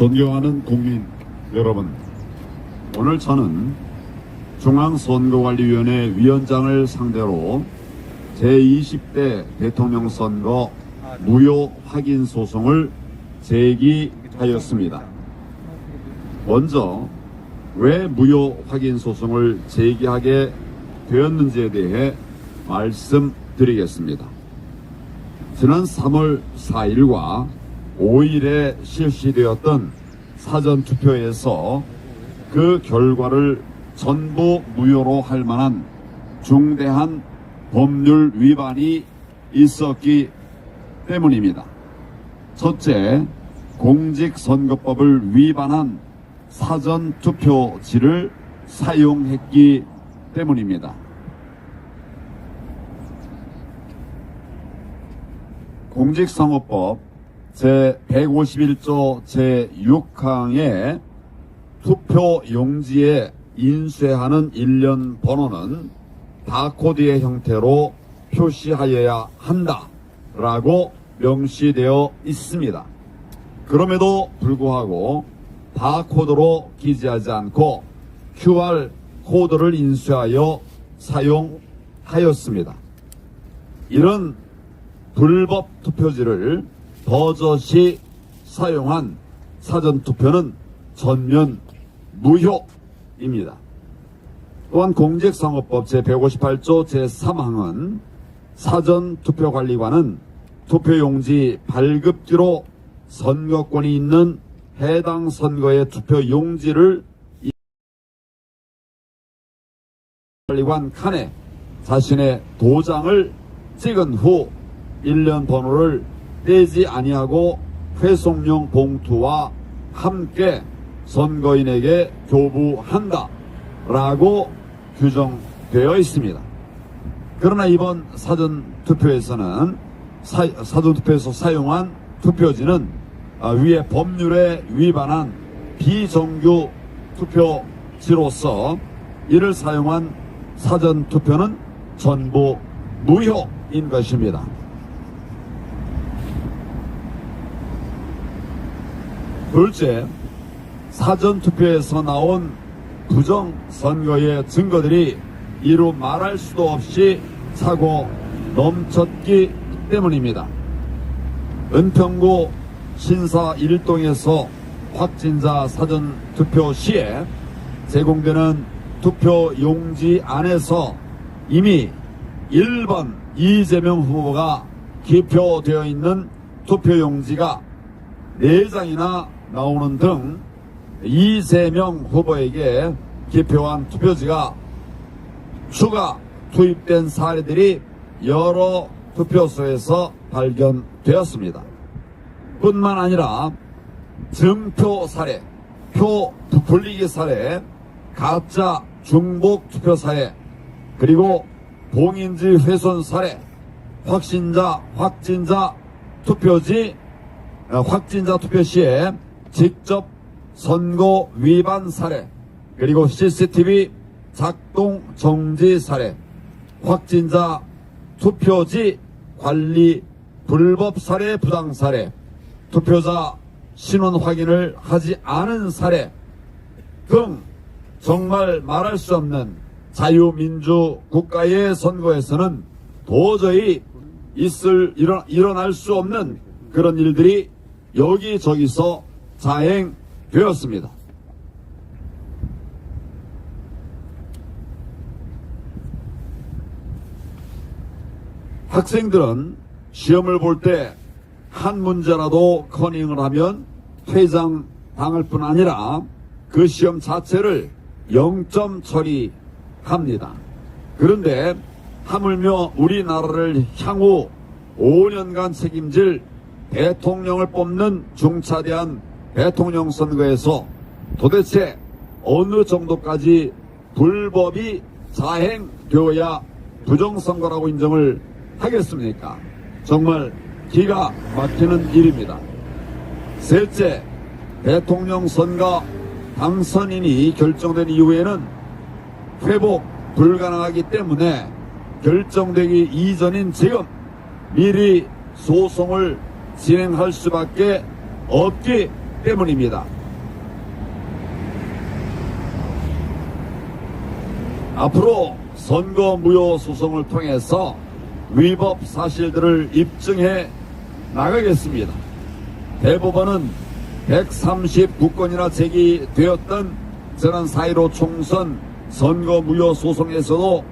존경하는 국민 여러분, 오늘 저는 중앙선거관리위원회 위원장을 상대로 제20대 대통령 선거 무효 확인 소송을 제기하였습니다. 먼저 왜 무효 확인 소송을 제기하게 되었는지에 대해 말씀드리겠습니다. 지난 3월 4일과 5일에 실시되었던 사전투표에서 그 결과를 전부 무효로 할 만한 중대한 법률 위반이 있었기 때문입니다. 첫째, 공직선거법을 위반한 사전투표지를 사용했기 때문입니다. 공직선거법 제151조 제6항에 투표용지에 인쇄하는 일련 번호는 바코드의 형태로 표시하여야 한다라고 명시되어 있습니다. 그럼에도 불구하고 바코드로 기재하지 않고 QR코드를 인쇄하여 사용하였습니다. 이런 불법 투표지를 버젓이 사용한 사전투표는 전면 무효입니다. 또한 공직선거법 제158조 제3항은 사전투표관리관은 투표용지 발급지로 선거권이 있는 해당 선거의 투표용지를 관리관 칸에 자신의 도장을 찍은 후 일련 번호를 떼지 아니하고 회송용 봉투와 함께 선거인에게 교부한다 라고 규정되어 있습니다. 그러나 이번 사전투표에서는 사전투표에서 사용한 투표지는 위의 법률에 위반한 비정규 투표지로서 이를 사용한 사전투표는 전부 무효인 것입니다. 둘째, 사전투표에서 나온 부정선거의 증거들이 이루 말할 수도 없이 차고 넘쳤기 때문입니다. 은평구 신사 1동에서 확진자 사전투표 시에 제공되는 투표용지 안에서 이미 1번 이재명 후보가 기표되어 있는 투표용지가 4장이나 나오는 등 이재명 후보에게 기표한 투표지가 추가 투입된 사례들이 여러 투표소에서 발견되었습니다. 뿐만 아니라 증표 사례, 표 부풀리기 사례, 가짜 중복 투표 사례, 그리고 봉인지 훼손 사례, 확진자 투표 시에 직접 선거 위반 사례, 그리고 CCTV 작동 정지 사례, 확진자 투표지 관리 불법 사례 부당 사례, 투표자 신원 확인을 하지 않은 사례 등 정말 말할 수 없는 자유민주 국가의 선거에서는 도저히 일어날 수 없는 그런 일들이 여기저기서 자행되었습니다. 학생들은 시험을 볼 때 한 문제라도 커닝을 하면 퇴장당할 뿐 아니라 그 시험 자체를 0점 처리합니다. 그런데 하물며 우리나라를 향후 5년간 책임질 대통령을 뽑는 중차대한 대통령 선거에서 도대체 어느 정도까지 불법이 자행되어야 부정선거라고 인정을 하겠습니까? 정말 기가 막히는 일입니다. 셋째, 대통령 선거 당선인이 결정된 이후에는 회복 불가능하기 때문에 결정되기 이전인 지금 미리 소송을 진행할 수밖에 없기 때문입니다. 앞으로 선거무효 소송을 통해서 위법 사실들을 입증해 나가겠습니다. 대법원은 139건이나 제기되었던 지난 4.15 총선 선거무효 소송에서도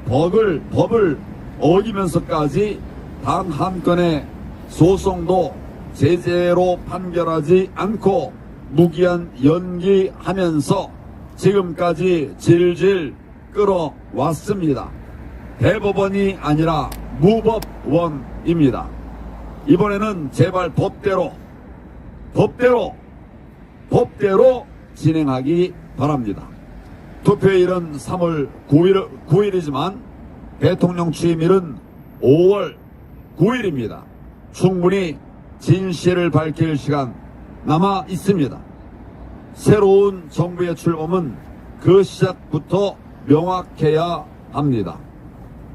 법을 어기면서까지 단 한 건의 소송도 제재로 판결하지 않고 무기한 연기하면서 지금까지 질질 끌어왔습니다. 대법원이 아니라 무법원입니다. 이번에는 제발 법대로 진행하기 바랍니다. 투표일은 3월 9일이지만 대통령 취임일은 5월 9일입니다. 충분히 진실을 밝힐 시간 남아 있습니다. 새로운 정부의 출범은 그 시작부터 명확해야 합니다.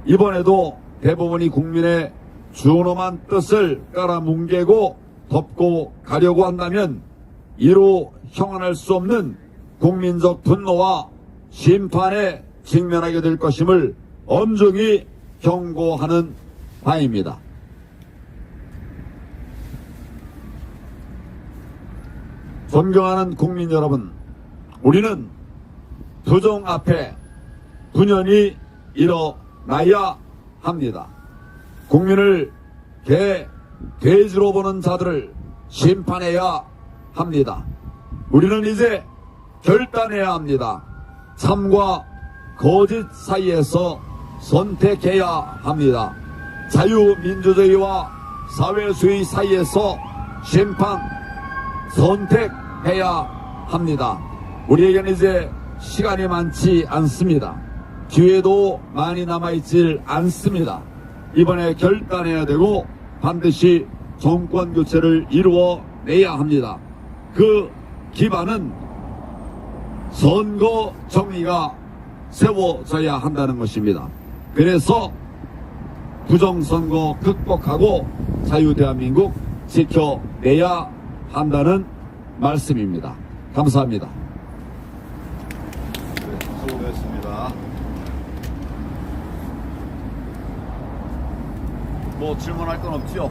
이번에도 대법원이 국민의 준엄한 뜻을 깔아뭉개고 덮고 가려고 한다면 이로 형언할 수 없는 국민적 분노와 심판에 직면하게 될 것임을 엄중히 경고하는 바입니다. 존경하는 국민 여러분, 우리는 부정 앞에 분연히 일어나야 합니다. 국민을 돼지로 보는 자들을 심판해야 합니다. 우리는 이제 결단해야 합니다. 참과 거짓 사이에서 선택해야 합니다. 자유민주주의와 사회주의 사이에서 선택해야 합니다. 우리에게는 이제 시간이 많지 않습니다. 기회도 많이 남아있질 않습니다. 이번에 결단해야 되고 반드시 정권 교체를 이루어내야 합니다. 그 기반은 선거 정의가 세워져야 한다는 것입니다. 그래서 부정선거 극복하고 자유대한민국 지켜내야 한다는 말씀입니다. 감사합니다. 네, 수고하셨습니다. 뭐 질문할 건 없죠?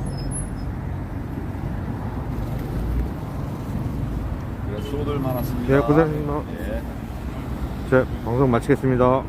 그래, 수고들 많았습니다. 네, 고생하셨습니다. 예. 제 방송 마치겠습니다.